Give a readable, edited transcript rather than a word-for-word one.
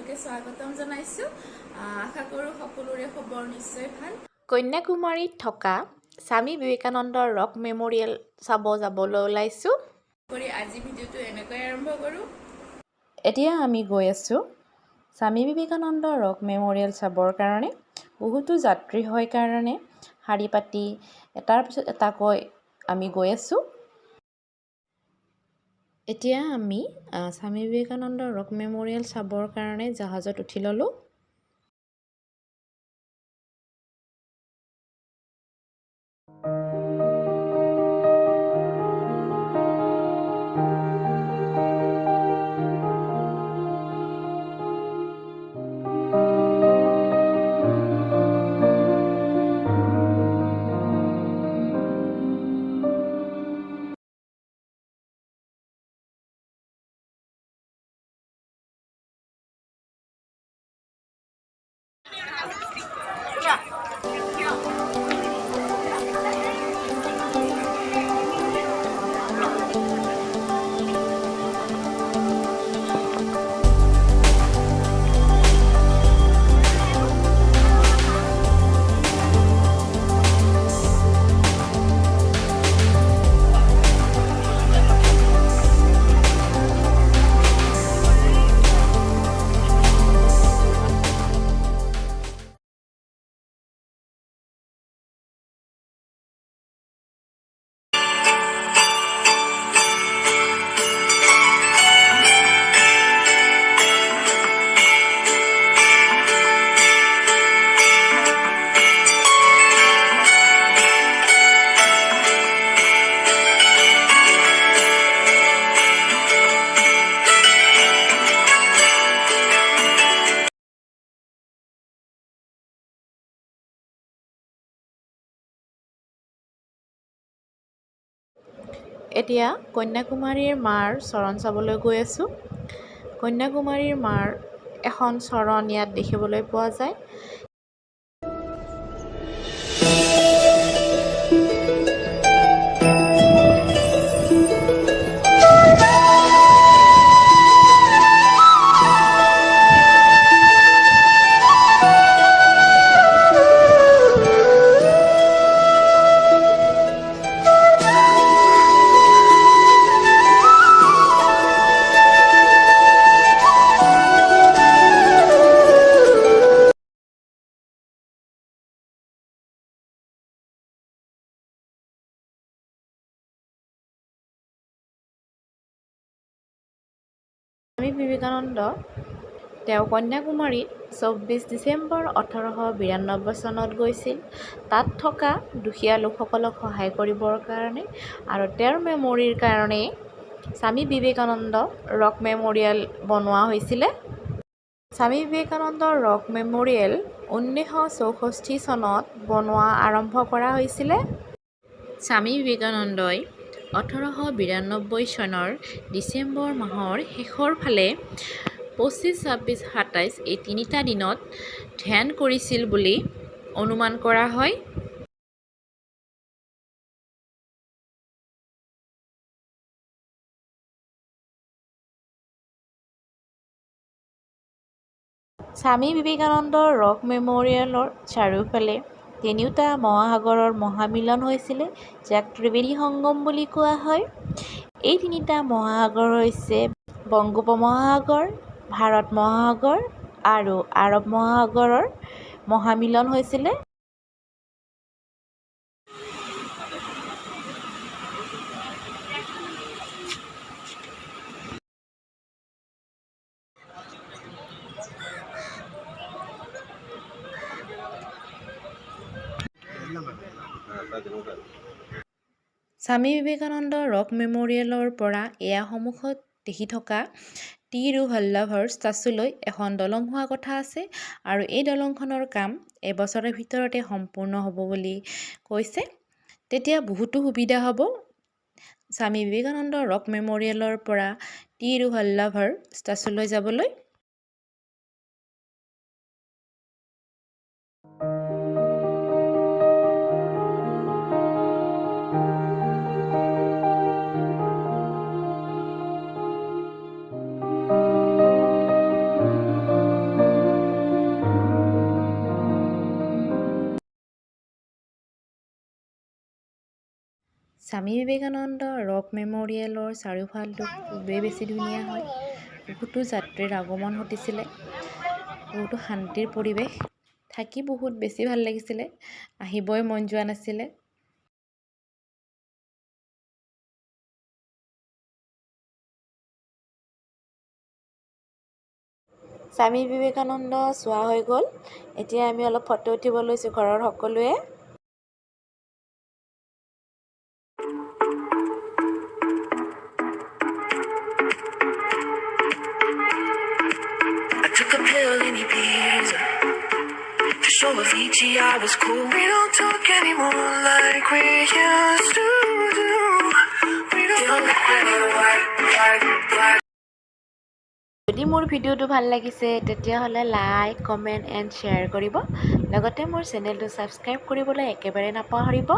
সকলোকে স্বাগতম জনাইছো। আশা কৰোঁ সকলোৰে খবৰ নিশ্চয় ভাল। কন্যাকুমাৰীত থকা স্বামী বিবেকানন্দৰ ৰক মেমৰিয়েল চাব যাবলৈ ওলাইছোঁ। আজি ভিডিঅ'টো এনেকৈ আৰম্ভ কৰোঁ। এতিয়া আমি গৈ আছোঁ স্বামী বিবেকানন্দৰ ৰক মেমৰিয়েল চাবৰ কাৰণে। বহুতো যাত্ৰী হয় কাৰণে শাৰী পাতি এটাৰ পিছত এটাকৈ আমি গৈ আছোঁ। এতিয়া আমি স্বামী বিবেকানন্দৰ ৰক মেমৰিয়েল চাবৰ কাৰণে জাহাজত উঠি ল'লোঁ। এতিয়া কন্যাকুমাৰীৰ মাৰ চৰণ চাবলৈ গৈ আছোঁ। কন্যাকুমাৰীৰ মাৰ এখন চৰণ ইয়াত দেখিবলৈ পোৱা যায়। স্বামী বিবেকানন্দ তেওঁ কন্যাকুমাৰীত 24 ডিচেম্বৰ 1892 চনত গৈছিল। তাত থকা দুখীয়া লোকসকলক সহায় কৰিবৰ কাৰণে আৰু তেওঁৰ মেমৰিৰ কাৰণে স্বামী বিবেকানন্দ ৰক মেমৰিয়েল বনোৱা হৈছিলে। স্বামী বিবেকানন্দৰ ৰক মেমৰিয়েল 1964 চনত বনোৱা আৰম্ভ কৰা হৈছিলে। স্বামী বিবেকানন্দই 1892 চনৰ ডিচেম্বৰ মাহৰ শেষৰ ফালে 25, 26, 27 এই তিনিটা দিনত ধ্যান কৰিছিল বুলি অনুমান কৰা হয়। স্বামী বিবেকানন্দৰ ৰক মেমৰিয়েলৰ চাৰিওফালে তিনিওটা মহাসাগৰৰ মহামিলন হৈছিলে, যাক ত্ৰিবেণী সংগম বুলি কোৱা হয়। এই তিনিটা মহাসাগৰ হৈছে বংগোপমহাসাগৰ, ভাৰত মহাসাগৰ আৰু আৰৱ মহাসাগৰৰ মহামিলন হৈছিলে। স্বামী বিবেকানন্দ ৰক মেমৰিয়েলৰ পৰা এয়া সন্মুখত দেখি থকা তিৰুভল্লভৰ ষ্টাচুলৈ এখন দলং হোৱা কথা আছে আৰু এই দলংখনৰ কাম এবছৰৰ ভিতৰতে সম্পূৰ্ণ হ'ব বুলি কৈছে। তেতিয়া বহুতো সুবিধা হ'ব স্বামী বিবেকানন্দ ৰক মেমৰিয়েলৰ পৰা তিৰুভল্লভৰ ষ্টাচুলৈ যাবলৈ। স্বামী বিবেকানন্দ ৰক মেম'ৰিয়েলৰ চাৰিওফালটো খুবেই বেছি ধুনীয়া হয়। বহুতো যাত্ৰীৰ আগমন ঘটিছিলে, বহুতো শান্তিৰ পৰিৱেশ, থাকি বহুত বেছি ভাল লাগিছিলে, আহিবই মন যোৱা নাছিলে। স্বামী বিবেকানন্দ চোৱা হৈ গ'ল। এতিয়া আমি অলপ ফটো উঠিব লৈছোঁ ঘৰৰ সকলোৱে। I took a pill in Ibiza to show Avicii I was cool. We don't talk anymore like we used to do. We don't যদি মোৰ ভিডিঅ'টো ভাল লাগিছে তেতিয়াহ'লে লাইক, কমেণ্ট এণ্ড শ্বেয়াৰ কৰিব। লগতে মোৰ চেনেলটো ছাবস্ক্ৰাইব কৰিবলৈ একেবাৰে নাপাহৰিব।